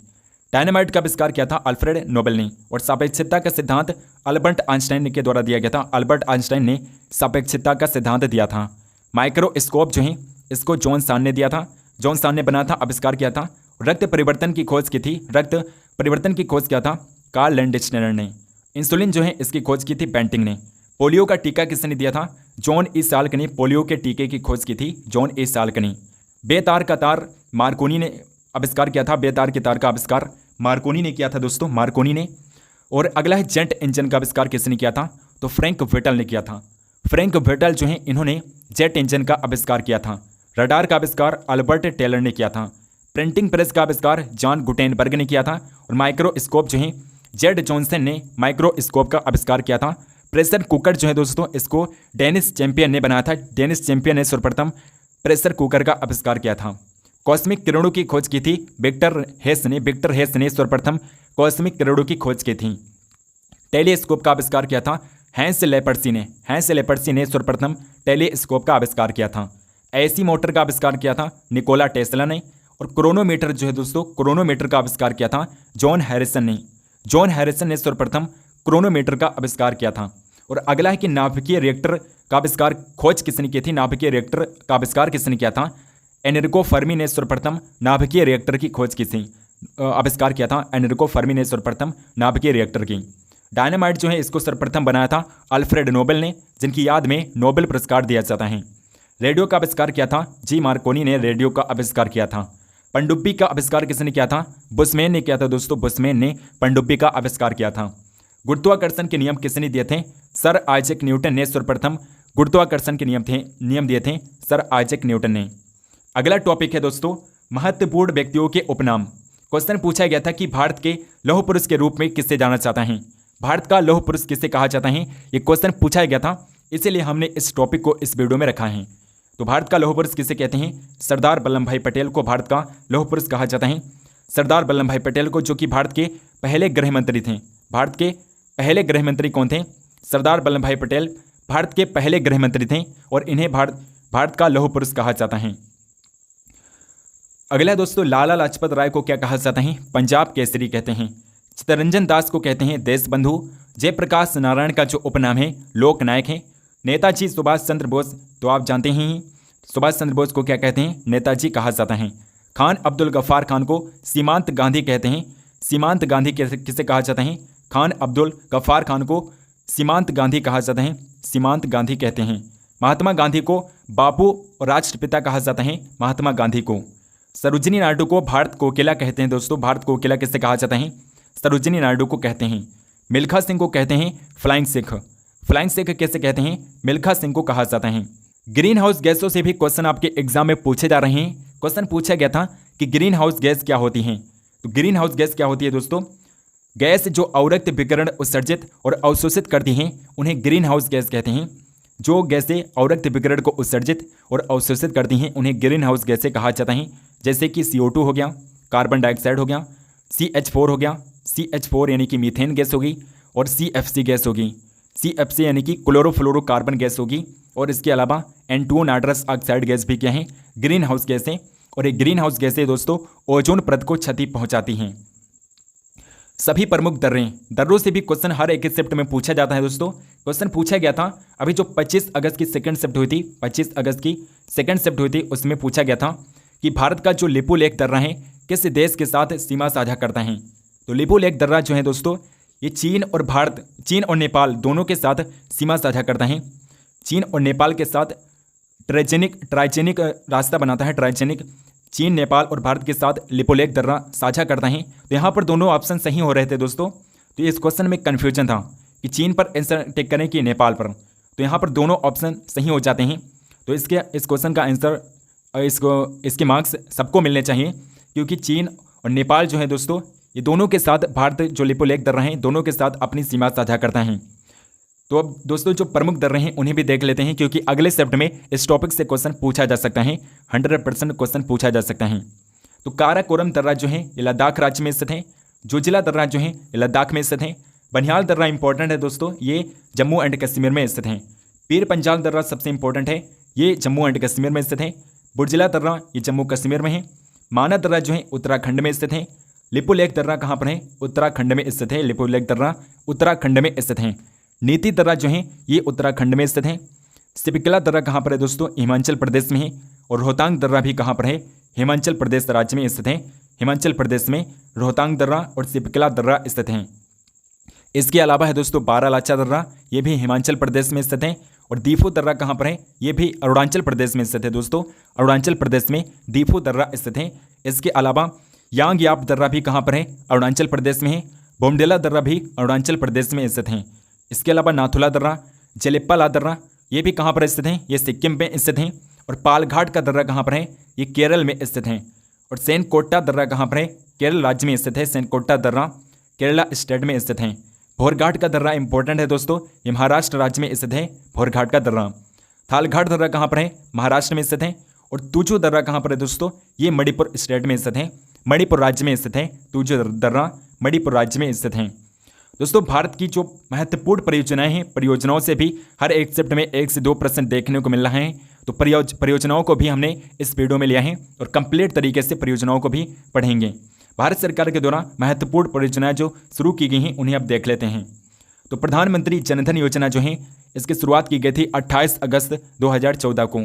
डायनामाइट का आविष्कार किया था अल्फ्रेड नोबेल ने। और सापेक्षता का सिद्धांत अल्बर्ट आइंस्टाइन के द्वारा दिया गया था। अल्बर्ट आइंस्टाइन ने सापेक्षता का सिद्धांत दिया था। माइक्रोस्कोप जो है इसको जॉन सान ने दिया था। जॉन सान ने बनाया था, आविष्कार किया था। रक्त परिवर्तन की खोज की थी। रक्त परिवर्तन की खोज किया था कार्ल लैंडस्टेनर ने। इंसुलिन जो है इसकी खोज की थी बेंटिंग ने। पोलियो का टीका किसने दिया था? जॉन ई साल्क ने पोलियो के टीके की खोज की थी। जॉन ई साल्क ने। बेतार का तार मार्कोनी ने आविष्कार किया था। बेतार के तार का आविष्कार मार्कोनी ने किया था दोस्तों, मार्कोनी ने। और अगला है जेट इंजन का आविष्कार किसने किया था? तो फ्रैंक व्हिटल ने किया था। फ्रैंक व्हिटल जो है इन्होंने जेट इंजन का आविष्कार किया था। रडार का आविष्कार अल्बर्ट टेलर ने किया था। प्रिंटिंग प्रेस का आविष्कार जॉन गुटेनबर्ग ने किया था। और माइक्रोस्कोप जो है जेड जॉनसन ने माइक्रोस्कोप का आविष्कार किया था। प्रेशर कुकर जो है दोस्तों इसको डेनिस चैंपियन ने बनाया था। डेनिस चैंपियन ने सर्वप्रथम प्रेशर कुकर का आविष्कार किया था। कॉस्मिक किरणों की खोज की थी विक्टर हेस ने सर्वप्रथम कॉस्मिक किरणों की खोज की थी। टेलीस्कोप का आविष्कार किया था हैंस लेपर्सी ने सर्वप्रथम टेलीस्कोप का आविष्कार किया था। एसी मोटर का आविष्कार किया था निकोला टेस्ला ने। और क्रोनोमीटर जो है दोस्तों, क्रोनोमीटर का आविष्कार किया था जॉन हैरिसन ने सर्वप्रथम क्रोनोमीटर का आविष्कार किया था। और अगला है कि नाभिकीय रिएक्टर का आविष्कार खोज किसने की थी? नाभिकीय रिएक्टर का आविष्कार किसने किया था? एनरिको फर्मी ने सर्वप्रथम नाभिकीय रिएक्टर की खोज की थी, आविष्कार किया था। एनरिको फर्मी ने सर्वप्रथम नाभिकीय रिएक्टर की। डायनामाइट जो है इसको सर्वप्रथम बनाया था अल्फ्रेड नोबेल ने, जिनकी याद में नोबेल पुरस्कार दिया जाता है। रेडियो का आविष्कार किया था जी मार्कोनी ने रेडियो का आविष्कार किया था। पनडुब्बी का आविष्कार किसने किया था? बुशमैन ने किया था दोस्तों, बुशमैन ने पनडुब्बी का आविष्कार किया था। गुरुत्वाकर्षण के नियम किसने दिए थे? सर आइजैक न्यूटन ने सर्वप्रथम गुरुत्वाकर्षण के नियम दिए थे सर आइजैक न्यूटन ने। अगला टॉपिक है दोस्तों महत्वपूर्ण व्यक्तियों के उपनाम। क्वेश्चन पूछा गया था कि भारत के लौह पुरुष के रूप में किससे जाना चाहता है? भारत का लौह पुरुष किसे कहा जाता है? ये क्वेश्चन पूछा गया था, इसीलिए हमने इस टॉपिक को इस वीडियो में रखा है। तो भारत का लौह पुरुष किसे कहते हैं? सरदार वल्लभ भाई पटेल को भारत का लौह पुरुष कहा जाता है। सरदार वल्लभ भाई पटेल को, जो कि भारत के पहले गृह मंत्री थे। भारत के पहले गृह मंत्री कौन थे? सरदार वल्लभ भाई पटेल भारत के पहले गृह मंत्री थे और इन्हें भारत का लौह पुरुष कहा जाता है। अगला दोस्तों लाला लाजपत राय को क्या कहा जाता है? पंजाब केसरी कहते हैं। चित्तरंजन दास को कहते हैं देशबंधु। जयप्रकाश नारायण का जो उपनाम है लोकनायक है। नेताजी सुभाष चंद्र बोस तो आप जानते ही हैं, सुभाष चंद्र बोस को क्या कहते हैं? नेताजी कहा जाता है। खान अब्दुल गफ्फार खान को सीमांत गांधी कहते हैं। सीमांत गांधी किसे कहा जाता है? खान अब्दुल गफ्फार खान को सीमांत गांधी कहा जाता है, सीमांत गांधी कहते हैं। महात्मा गांधी को बापू और राष्ट्रपिता कहा जाता है, महात्मा गांधी को। सरोजिनी नायडू को भारत कोकिला कहते हैं दोस्तों। भारत कोकिला किसे कहा जाता है? सरोजिनी नायडू को कहते हैं। मिल्खा सिंह को कहते हैं फ्लाइंग सिख। फ्लाइंग सिख कैसे कहते हैं? मिल्खा सिंह को कहा जाता है। ग्रीन हाउस गैसों से भी क्वेश्चन आपके एग्जाम में पूछे जा रहे हैं। क्वेश्चन पूछा गया था कि ग्रीन हाउस गैस क्या होती है? तो ग्रीन हाउस गैस क्या होती है दोस्तों? गैस जो अवरक्त विकिरण उत्सर्जित और अवशोषित करती हैं उन्हें ग्रीन हाउस गैस कहते हैं। जो गैसें अवरक्त विकिरण को उत्सर्जित और अवशोषित करती हैं उन्हें ग्रीन हाउस गैसें कहा जाता है। जैसे कि CO2 हो गया, कार्बन डाइऑक्साइड हो गया, CH4 हो गया, CH4 यानी कि मीथेन गैस होगी, और CFC गैस होगी। CFC यानी कि क्लोरोफ्लोरोकार्बन गैस होगी। और इसके अलावा N2O नाइट्रस ऑक्साइड गैस भी क्या है? ग्रीन हाउस गैस है। और ये ग्रीन हाउस गैसें दोस्तों ओजोन परत को क्षति पहुंचाती हैं। सभी प्रमुख दर्रों से भी क्वेश्चन हर एक शिफ्ट में पूछा जाता है दोस्तों। क्वेश्चन पूछा गया था अभी जो 25 अगस्त की सेकंड शिफ्ट हुई थी, 25 अगस्त की सेकंड शिफ्ट हुई थी, उसमें पूछा गया था कि भारत का जो लिपुलेख दर्रा है किस देश के साथ सीमा साझा करता है? तो लिपुलेख दर्रा जो है दोस्तों ये चीन और नेपाल दोनों के साथ सीमा साझा करता है। चीन और नेपाल के साथ ट्राइजेनिक रास्ता बनाता है। ट्राइजेनिक चीन, नेपाल और भारत के साथ लिपुलेख दर्रा साझा करता है। तो यहाँ पर दोनों ऑप्शन सही हो रहे थे दोस्तों। तो इस क्वेश्चन में कन्फ्यूजन था कि चीन पर आंसर टिक करें कि नेपाल पर। तो यहाँ पर दोनों ऑप्शन सही हो जाते हैं। तो इस क्वेश्चन का आंसर इसके मार्क्स सबको मिलने चाहिए, क्योंकि चीन और नेपाल जो है दोस्तों ये दोनों के साथ भारत जो लिपुलेख दर्रा हैं दोनों के साथ अपनी सीमा साझा करता है। तो अब दोस्तों जो प्रमुख दर्रे हैं उन्हें भी देख लेते हैं, क्योंकि अगले शिफ्ट में इस टॉपिक से क्वेश्चन पूछा जा सकता है। 100% क्वेश्चन पूछा जा सकता है। तो काराकोरम दर्रा जो है ये लद्दाख राज्य में स्थित है। जोजिला दर्रा जो है ये लद्दाख में स्थित है। बनिहाल दर्रा इंपॉर्टेंट है दोस्तों, ये जम्मू एंड कश्मीर में स्थित है। पीर पंजाल दर्रा सबसे इंपॉर्टेंट है, ये जम्मू एंड कश्मीर में स्थित है। बुर्जिला दर्रा ये जम्मू कश्मीर में है। माना दर्रा जो है उत्तराखंड में स्थित है। लिपुलेख दर्रा कहाँ पर है? उत्तराखंड में स्थित है। लिपुलेख दर्रा उत्तराखंड में स्थित है। नीति दर्रा जो है ये उत्तराखंड में स्थित है। सिपिकला दर्रा कहाँ पर है दोस्तों? हिमाचल प्रदेश में है। और रोहतांग दर्रा भी कहाँ पर है? हिमाचल प्रदेश राज्य में स्थित है। हिमाचल प्रदेश में रोहतांग दर्रा और सिपिकला दर्रा स्थित हैं। इसके अलावा है दोस्तों बारालाचा दर्रा, ये भी हिमाचल प्रदेश में स्थित है। और दीफू दर्रा कहाँ पर है, ये भी अरुणाचल प्रदेश में स्थित है दोस्तों, अरुणाचल प्रदेश में दीफू दर्रा स्थित है। इसके अलावा यांगयाप दर्रा भी कहाँ पर है, अरुणाचल प्रदेश में है। बोमडिला दर्रा भी अरुणाचल प्रदेश में स्थित है। इसके अलावा नाथुला दर्रा, जलेप्पाला दर्रा, ये भी कहाँ पर स्थित हैं, ये सिक्किम में स्थित हैं। और पालघाट का दर्रा कहाँ पर है, ये केरल में स्थित हैं। और सेनकोट्टा दर्रा कहाँ पर है, केरल राज्य में स्थित है। सेनकोट्टा दर्रा केरला स्टेट में स्थित हैं। भोरघाट का दर्रा इंपॉर्टेंट है दोस्तों, ये महाराष्ट्र राज्य में स्थित है। भोरघाट का दर्रा। थालघाट दर्रा कहाँ पर है, महाराष्ट्र में स्थित है। और तुजू दर्रा कहाँ पर है दोस्तों, ये मणिपुर स्टेट में स्थित है, मणिपुर राज्य में स्थित है। तुजू दर्रा मणिपुर राज्य में स्थित हैं। दोस्तों भारत की जो महत्वपूर्ण परियोजनाएं हैं, परियोजनाओं से भी हर एक शिफ्ट में 1 से 2 प्रश्न देखने को मिल रहे हैं। तो परियोजनाओं को भी हमने इस वीडियो में लिया है और कंप्लीट तरीके से परियोजनाओं को भी पढ़ेंगे। भारत सरकार के द्वारा महत्वपूर्ण परियोजनाएं जो शुरू की गई हैं उन्हें अब देख लेते हैं। तो प्रधानमंत्री जनधन योजना जो है, इसकी शुरुआत की गई थी 28 अगस्त 2014 को।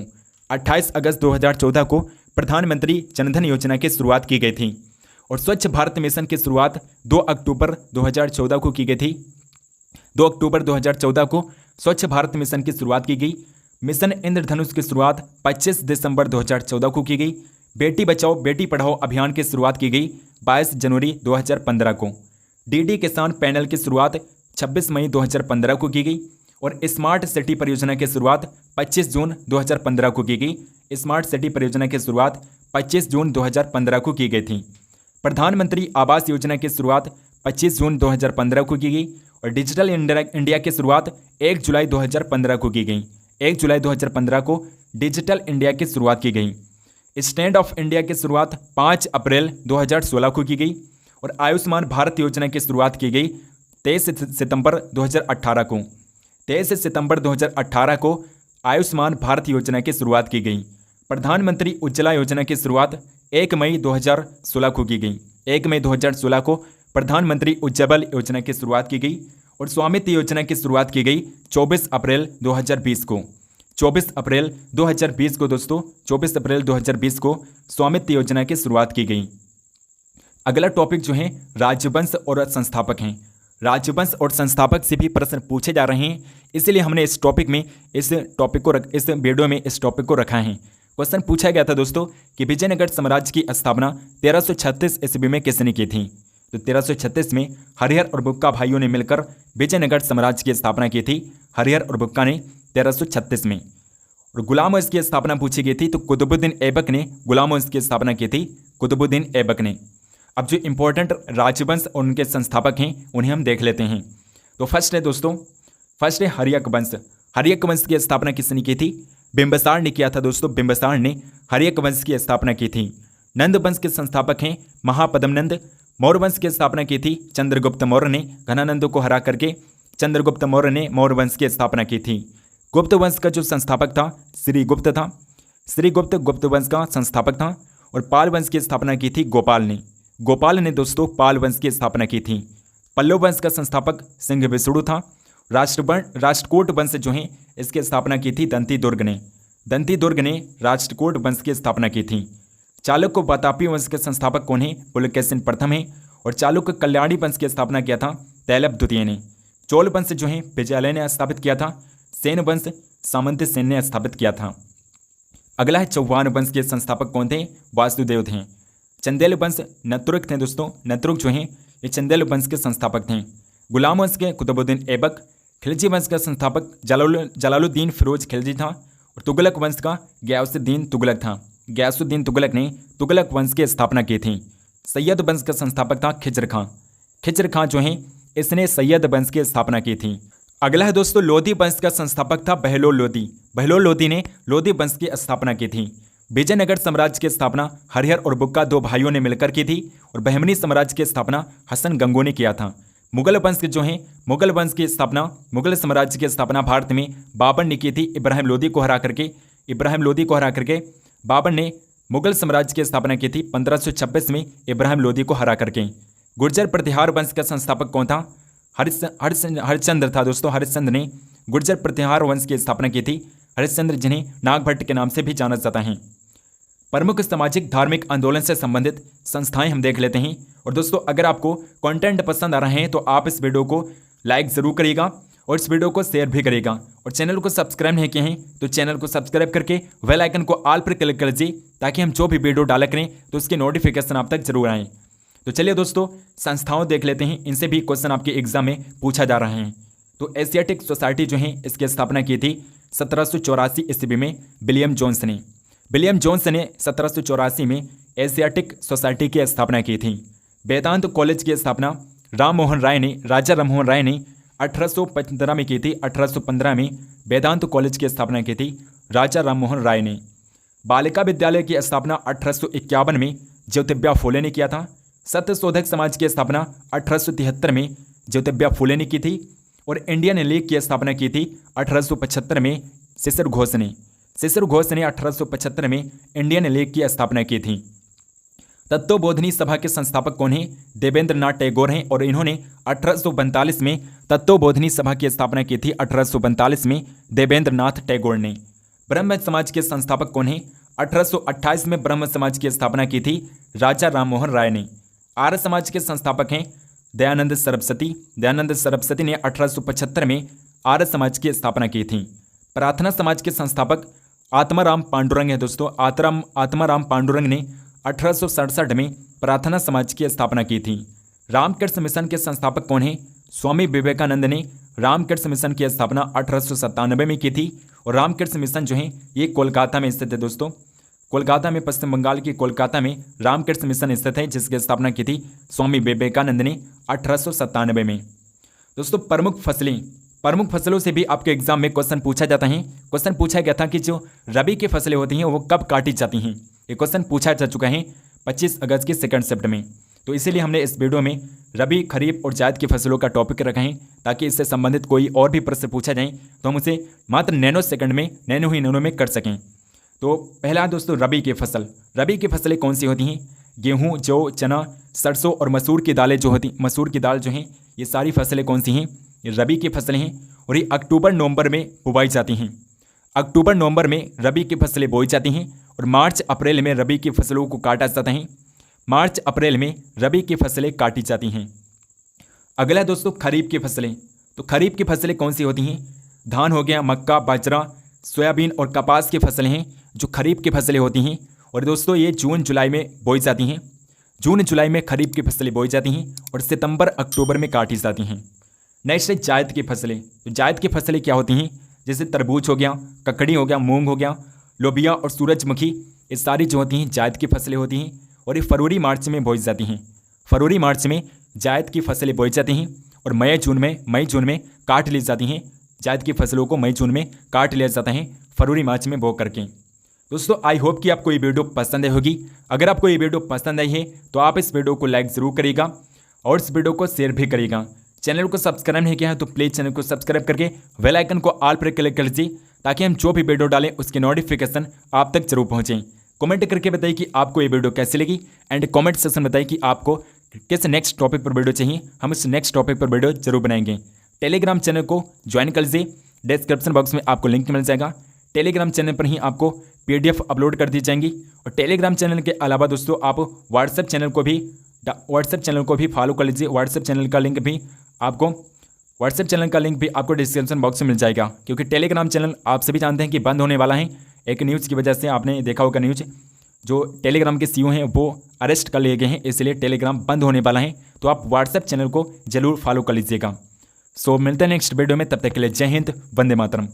28 अगस्त 2014 को प्रधानमंत्री जनधन योजना की शुरुआत की गई थी। और स्वच्छ भारत मिशन की शुरुआत 2 अक्टूबर 2014 को की गई थी। 2 अक्टूबर 2014 को स्वच्छ भारत मिशन की शुरुआत की गई। मिशन इंद्रधनुष की शुरुआत 25 दिसंबर 2014 को की गई। बेटी बचाओ बेटी पढ़ाओ अभियान की शुरुआत की गई 22 जनवरी 2015 को। डीडी किसान पैनल की शुरुआत 26 मई 2015 को की गई। और स्मार्ट सिटी परियोजना की शुरुआत 25 जून 2015 को की गई। स्मार्ट सिटी परियोजना की शुरुआत 25 जून 2015 को की गई थी। प्रधानमंत्री आवास योजना की शुरुआत 25 जून 2015 को की गई। और डिजिटल इंडिया की शुरुआत 1 जुलाई 2015 को की गई। 1 जुलाई 2015 को डिजिटल इंडिया की शुरुआत की गई। स्टैंड ऑफ इंडिया की शुरुआत 5 अप्रैल 2016 को की गई। और आयुष्मान भारत योजना की शुरुआत की गई 23 सितंबर 2018 को। 23 सितंबर 2018 को आयुष्मान भारत योजना की शुरुआत की गई। प्रधानमंत्री उज्ज्वला योजना की शुरुआत 1 मई 2016 को की गई। 1 मई 2016 को प्रधानमंत्री उज्ज्वला योजना की शुरुआत की गई। और स्वामित्व योजना की शुरुआत की गई 24 अप्रैल 2020 को। 24 अप्रैल 2020 को दोस्तों, 24 अप्रैल 2020 को स्वामित्व योजना की शुरुआत की गई। अगला टॉपिक जो है राजवंश और संस्थापक हैं। राजवंश और संस्थापक से भी प्रश्न पूछे जा रहे हैं, इसलिए हमने इस वीडियो में इस टॉपिक को रखा है। क्वेश्चन पूछा गया था दोस्तों कि विजयनगर साम्राज्य की स्थापना 1336 ईस्वी में किसने की थी। तो 1336 में हरिहर और बुक्का भाइयों ने मिलकर विजयनगर साम्राज्य की स्थापना की थी। हरिहर और बुक्का ने 1336 में। और गुलाम वंश की स्थापना पूछी गई थी, तो कुतुबुद्दीन ऐबक ने गुलाम वंश की स्थापना की थी। कुतुबुद्दीन ऐबक ने। अब जो इंपॉर्टेंट राजवंश और उनके संस्थापक हैं उन्हें हम देख लेते हैं। तो फर्स्ट है दोस्तों, फर्स्ट है हर्यक वंश। हर्यक वंश की स्थापना किसने की थी, बिंबिसार ने किया था दोस्तों। बिंबिसार ने हर्यक वंश की स्थापना की थी। नंद वंश के संस्थापक हैं महापद्म नंद। मौर्य वंश की स्थापना की थी चंद्रगुप्त मौर्य ने। घनानंद को हरा करके चंद्रगुप्त मौर्य ने मौर्य वंश की स्थापना की थी। गुप्त वंश का जो संस्थापक था श्रीगुप्त था। श्रीगुप्त गुप्त वंश का संस्थापक था। और पाल वंश की स्थापना की थी गोपाल ने। गोपाल ने दोस्तों पाल वंश की स्थापना की थी। पल्लव वंश का संस्थापक सिंह विष्णु था। राष्ट्रकूट वंश जो है इसकी स्थापना की थी दंती दुर्ग ने। दंती दुर्ग ने राष्ट्रकूट वंश की स्थापना की थी। चालुक्य वातापी वंश के संस्थापक कौन है, पुलकेशिन प्रथम है। और चालुक्य कल्याणी वंश की स्थापना किया था तैलभ द्वितीय ने। चोल वंश जो है विजयालय ने स्थापित किया था। सेन वंश सामंत सेन ने स्थापित किया था। अगला है चौहान वंश के संस्थापक कौन थे, वासुदेव थे। चंदेल वंश नतुर्क थे दोस्तों। नतुर्क जो हैं ये चंदेल वंश के संस्थापक थे। गुलाम वंश के कुतुबुद्दीन ऐबक। खिलजी वंश का संस्थापक जलालुद्दीन फिरोज खिलजी था। और तुगलक वंश का गयासुद्दीन तुगलक था। गयासुद्दीन तुगलक ने तुगलक वंश की स्थापना की थी। सैयद वंश का संस्थापक था खिज्र खां। खिज्र खां जो हैं इसने सैयद वंश की स्थापना की थी। अगला है दोस्तों लोधी वंश का संस्थापक था बहलोल लोधी। बहलोल लोधी ने लोधी वंश की स्थापना की थी। विजयनगर साम्राज्य की स्थापना हरिहर और बुक्का दो भाइयों ने मिलकर की थी। और बहमनी साम्राज्य की स्थापना हसन गंगू ने किया था। मुगल वंश जो हैं मुगल वंश की स्थापना मुगल साम्राज्य की स्थापना भारत में बाबर ने की थी। इब्राहिम लोधी को हरा करके बाबर ने मुगल साम्राज्य की स्थापना की थी 1526 में इब्राहिम लोधी को हरा करके। गुर्जर प्रतिहार वंश का संस्थापक कौन था, हरिश्चंद्र था दोस्तों। हरिश्चंद्र ने गुर्जर प्रतिहार वंश की स्थापना की थी। हरिश्चंद्र जिन्हें नागभट्ट के नाम से भी जाना जाता है। प्रमुख सामाजिक धार्मिक आंदोलन से संबंधित संस्थाएं हम देख लेते हैं। और दोस्तों अगर आपको कंटेंट पसंद आ रहे हैं तो आप इस वीडियो को लाइक ज़रूर करिएगा और इस वीडियो को शेयर भी करिएगा। और चैनल को सब्सक्राइब नहीं किए हैं तो चैनल को सब्सक्राइब करके बेल आइकन को ऑल पर क्लिक कर दीजिए, ताकि हम जो भी वीडियो डाला करें तो उसकी नोटिफिकेशन आप तक जरूर आए। तो चलिए दोस्तों, संस्थाओं देख लेते हैं, इनसे भी क्वेश्चन आपके एग्जाम में पूछा जा रहा है। तो एशियाटिक सोसाइटी जो है इसकी स्थापना की थी 1784 ईस्वी में विलियम जोन्स ने। विलियम जोन्स ने 1784 में एशियाटिक सोसाइटी की स्थापना की थी। वेदांत कॉलेज की स्थापना राजा राम मोहन राय ने 1815 में की थी। 1815 में वेदांत कॉलेज की स्थापना की थी राजा राम मोहन राय ने। बालिका विद्यालय की स्थापना 1851 में ज्योतिबा फुले ने किया था। सत्यशोधक समाज की स्थापना 1873 में ज्योतिबा फुले ने की थी। और इंडियन लीग की स्थापना की थी 1875 में शिशिर घोष ने। शिशिर घोष ने 1875 में इंडियन लीग की स्थापना की थी। तत्वबोधिनी सभा के संस्थापक कौन हैं? देवेंद्र नाथ टैगोर हैं, और इन्होंने 1842 में तत्वबोधिनी सभा की स्थापना की थी। 1842 में देवेंद्र नाथ टैगोर ने। ब्रह्म समाज के संस्थापक कौन हैं? 1828 में ब्रह्म समाज की स्थापना की थी राजा राम मोहन राय ने। आर्य समाज के संस्थापक हैं दयानंद सरस्वती। दयानंद सरस्वती ने 1875 में आर्य समाज की स्थापना की थी। प्रार्थना समाज के संस्थापक आत्माराम पांडुरंग है दोस्तों। आत्माराम पांडुरंग ने 1867 में प्रार्थना समाज की स्थापना की थी। रामकृष्ण मिशन के संस्थापक कौन हैं? स्वामी विवेकानंद ने रामकृष्ण मिशन की स्थापना 1897 में की थी। और रामकृष्ण मिशन जो है ये कोलकाता में स्थित है दोस्तों। कोलकाता में, पश्चिम बंगाल की कोलकाता में रामकृष्ण मिशन स्थित है, जिसकी स्थापना की थी स्वामी विवेकानंद ने 1897 में। दोस्तों, प्रमुख फसलों से भी आपके एग्जाम में क्वेश्चन पूछा जाता है। क्वेश्चन पूछा गया था कि जो रबी की फसलें होती हैं वो कब काटी जाती हैं। ये क्वेश्चन पूछा जा चुका है 25 अगस्त की सेकंड शिफ्ट में। तो इसीलिए हमने इस वीडियो में रबी, खरीफ और जायद की फसलों का टॉपिक रखा है, ताकि इससे संबंधित कोई और भी प्रश्न पूछा जाए तो हम उसे मात्र नैनो सेकंड में, नैनो में कर सकें। तो पहला दोस्तों, रबी की फसल। रबी की फसलें कौन सी होती हैं? गेहूँ, जौ, चना, सरसों और मसूर की दालें जो होती, मसूर की दाल जो हैं, ये सारी फसलें कौन सी हैं? ये रबी की फसलें हैं, और ये अक्टूबर नवंबर में बुवाई जाती हैं। अक्टूबर नवंबर में रबी की फसलें बोई जाती हैं, और मार्च अप्रैल में रबी की फसलों को काटा जाता है। मार्च अप्रैल में रबी की फसलें काटी जाती हैं। अगला दोस्तों, खरीफ की फसलें। तो खरीफ की फसलें कौन सी होती हैं? धान हो गया, मक्का, बाजरा, सोयाबीन और कपास की फसलें हैं जो खरीफ की फसलें होती हैं। और दोस्तों, ये जून जुलाई में बोई जाती हैं। जून जुलाई में खरीफ की फसलें बोई जाती हैं और सितंबर अक्टूबर में काटी जाती हैं। नेक्स्ट है जायद की फसलें। तो जायद की फसलें क्या होती हैं? जैसे तरबूज हो गया, ककड़ी हो गया, मूंग हो गया, लोबिया और सूरजमुखी, ये सारी जो होती हैं जायद की फसलें होती हैं, और ये फरवरी मार्च में बोई जाती हैं। फरवरी मार्च में जायद की फसलें बोई जाती हैं, और मई जून में काट ली जाती हैं। जायद की फसलों को मई जून में काट लिया जाता है, फरवरी मार्च में बो करके। दोस्तों, आई होप कि आपको ये वीडियो पसंद आई होगी। अगर आपको ये वीडियो पसंद आई है तो आप इस वीडियो को लाइक ज़रूर करिएगा और इस वीडियो को शेयर भी करिएगा। चैनल को सब्सक्राइब नहीं किया है तो प्लीज़ चैनल को सब्सक्राइब करके बेल आइकन को ऑल पर क्लिक कर लीजिए, ताकि हम जो भी वीडियो डालें उसकी नोटिफिकेशन आप तक जरूर पहुँचें। कमेंट करके बताइए कि आपको ये वीडियो कैसी लगी, एंड कमेंट सेक्शन में बताइए कि आपको किस नेक्स्ट टॉपिक पर वीडियो चाहिए। हम इस नेक्स्ट टॉपिक पर वीडियो जरूर बनाएंगे। टेलीग्राम चैनल को ज्वाइन कर लीजिए, डिस्क्रिप्शन बॉक्स में आपको लिंक मिल जाएगा। टेलीग्राम चैनल पर ही आपको PDF अपलोड कर दी जाएंगी। और टेलीग्राम चैनल के अलावा दोस्तों, आप व्हाट्सएप चैनल को भी फॉलो कर लीजिए। व्हाट्सएप चैनल का लिंक भी आपको डिस्क्रिप्शन बॉक्स में मिल जाएगा, क्योंकि टेलीग्राम चैनल आप सभी जानते हैं कि बंद होने वाला है। एक न्यूज़ की वजह से आपने देखा होगा, न्यूज़ जो टेलीग्राम के CEO हैं वो अरेस्ट कर लिए गए हैं, इसलिए टेलीग्राम बंद होने वाला है। तो आप व्हाट्सएप चैनल को जरूर फॉलो कर लीजिएगा। सो मिलते हैं नेक्स्ट वीडियो में, तब तक के लिए जय हिंद, वंदे मातरम।